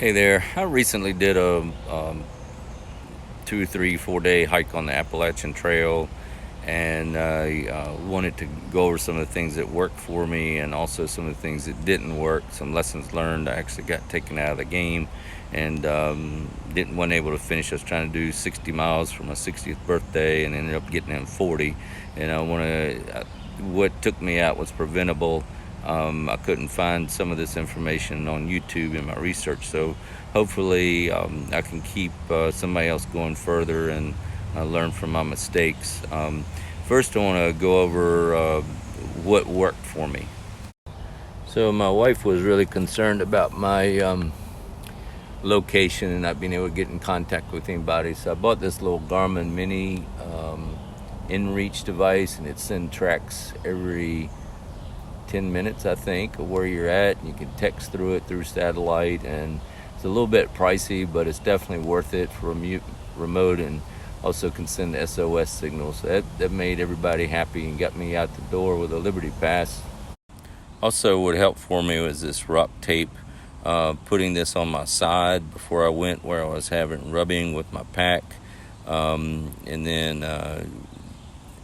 Hey there, I recently did a 2, 3, 4 day hike on the Appalachian Trail, and I wanted to go over some of the things that worked for me and also some of the things that didn't work, some lessons learned. I actually got taken out of the game and wasn't able to finish. I was trying to do 60 miles for my 60th birthday and ended up getting in 40. And what took me out was preventable. I couldn't find some of this information on YouTube in my research, so hopefully I can keep somebody else going further and learn from my mistakes. First, I want to go over what worked for me. So my wife was really concerned about my location and not being able to get in contact with anybody, so I bought this little Garmin Mini InReach device, and it sends tracks every 10 minutes, I think, of where you're at, and you can text through it through satellite. And it's a little bit pricey, but it's definitely worth it for remote, and also can send the SOS signals. So that made everybody happy and got me out the door with a Liberty Pass. Also, what helped for me was this rock tape. Putting this on my side before I went where I was having rubbing with my pack, and then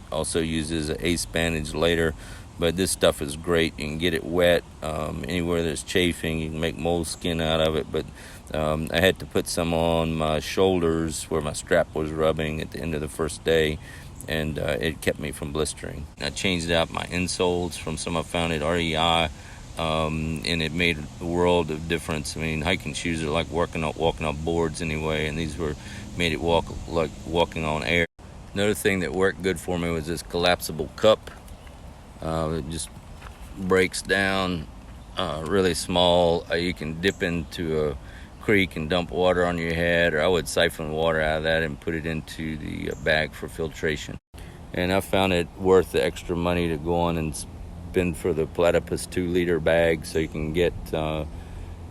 also uses an ace bandage later. But this stuff is great. You can get it wet anywhere there's chafing. You can make moleskin out of it. But I had to put some on my shoulders where my strap was rubbing at the end of the first day, and it kept me from blistering. I changed out my insoles from some I found at REI, and it made a world of difference. I mean, hiking shoes are like walking on boards anyway, and these made it walk like walking on air. Another thing that worked good for me was this Collapsible Cup. It just breaks down really small. You can dip into a creek and dump water on your head, or I would siphon water out of that and put it into the bag for filtration. And I found it worth the extra money to go on and spend for the Platypus 2-liter bag, so you can get an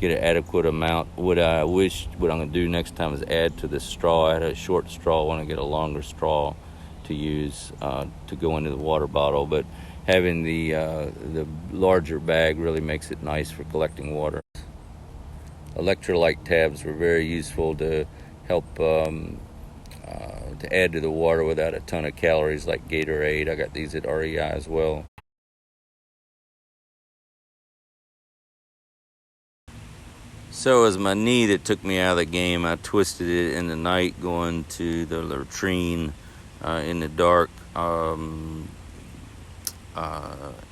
adequate amount. What I'm going to do next time is add to the straw. I had a short straw. I want to get a longer straw to use to go into the water bottle, but having the larger bag really makes it nice for collecting water. Electrolyte tabs were very useful to help to add to the water without a ton of calories, like Gatorade. I got these at REI as well. So it was my knee that took me out of the game. I twisted it in the night going to the latrine in the dark,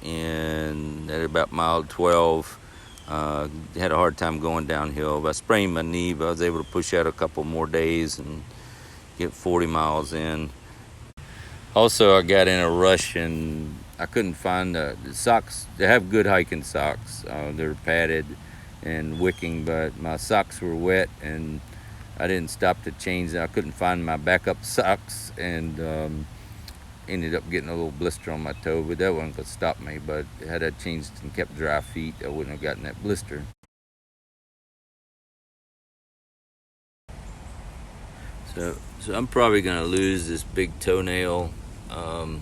and at about mile 12. Had a hard time going downhill, but I sprained my knee, but I was able to push out a couple more days and get 40 miles in. Also, I got in a rush and I couldn't find the socks. They have good hiking socks. They're padded and wicking, but my socks were wet and I didn't stop to change them. I couldn't find my backup socks, and ended up getting a little blister on my toe, but that wasn't going to stop me. But had I changed and kept dry feet, I wouldn't have gotten that blister. So I'm probably going to lose this big toenail, and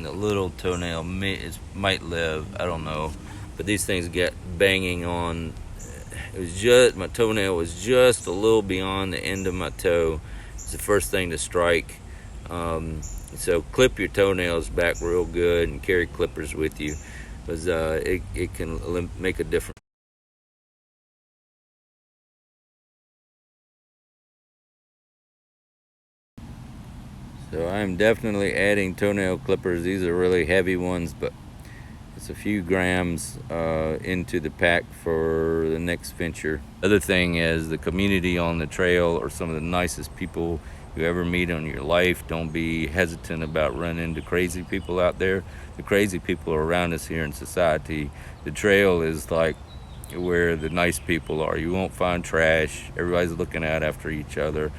the little toenail might live. I don't know. But these things get banging on. My toenail was just a little beyond the end of my toe. It's the first thing to strike. So clip your toenails back real good and carry clippers with you, because it can make a difference. So I'm definitely adding toenail clippers. These are really heavy ones, but it's a few grams into the pack for the next venture. Other thing is, the community on the trail are some of the nicest people you ever meet in your life. Don't be hesitant about running into crazy people out there. The crazy people are around us here in society. The trail is like where the nice people are. You won't find trash. Everybody's looking out after each other.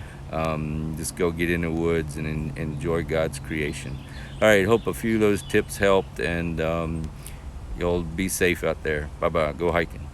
Just go get in the woods and enjoy God's creation. All right, hope a few of those tips helped, and you'll be safe out there. Bye-bye. Go hiking.